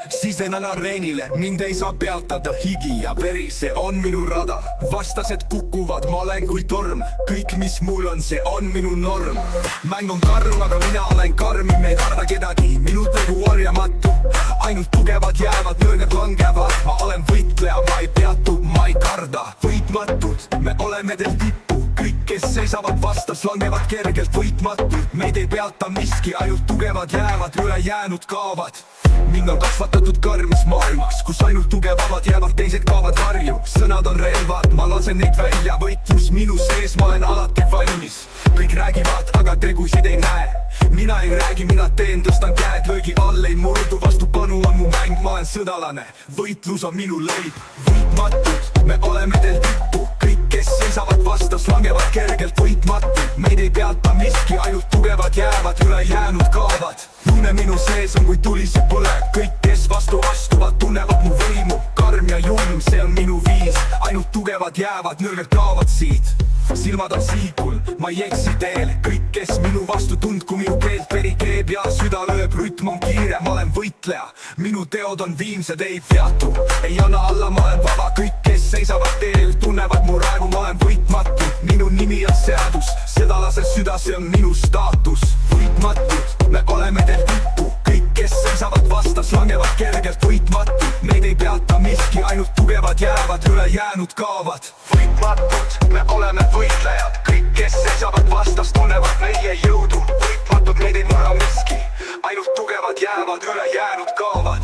Sisenen areenile, mind ei saa peatada higi ja veri, see on minu rada. Vastased kukuvad, ma olen kui torm. Kõik, mis mul on, see on minu norm. Mäng on karm, aga mina olen karmim, ei karda kedagi. Minu tegu orjamatu, ainult tugevad jäävad, nõrgad langevad. Ma olen võitleja, ma ei peatu, ma ei karda. Võitmatud, me oleme teil tippu. Kõik, kes seisavad vastas, langevad kergelt võitmatud. Meid ei peata miski, ainult tugevad jäävad, ülejäänud kaovad. Mind on kasvatatud karmis maailmaks, kus ainult tugevavad jäävad, teised kaovad varju. Sõnad on relvad, ma lasen neid välja. Võitlus minu sees, ma olen alati valmis. Kõik räägivad, aga tegusid ei näe. Mina ei räägi, mina teen, tõstan käed, löögi all ei murdu. Vastupanu on mu mäng, ma olen sõdalane. Võitlus on minu leib. Võitmatud, me oleme teil tippu. Kõik, kes seisavad vastas, langevad kergelt võitmatud. Meid ei peata miski, ainult tugevad jäävad, ülejäänud kaovad. Tunne minu sees on kui tuli see põleb. Kõik, kes vastu astuvad, tunnevad mu võimu. Karm ja julm, see on minu viis. Ainult tugevad jäävad, nõrgad kaovad siit. Silmad on siikul, ma ei eksi teel. Kõik, kes minu vastu tundku minu keelt, veri keeb ja süda lööb, rütm on kiire, ma olen võitleja. Minu teod on viimsed, ei peatu, ei anna alla, ma olen vaba. Kõik, kes seisavad teel, tunnevad mu raevu, ma olen võitmatu. Minu nimi on seadus, seda laseb süda, see on minu staatus. Võitmatud, me oleme teil tippu. Kõik, kes seisavad vastas, langevad kergelt võitmatud. Meid ei peata miski, ainult tugevad jäävad, ülejäänud kaovad. Võitmatud, me oleme võitlejad. Kõik, kes seisavad vastas, tunnevad meie jõudu. Võitmatud, meid ei murra miski, ainult tugevad jäävad, ülejäänud kaovad.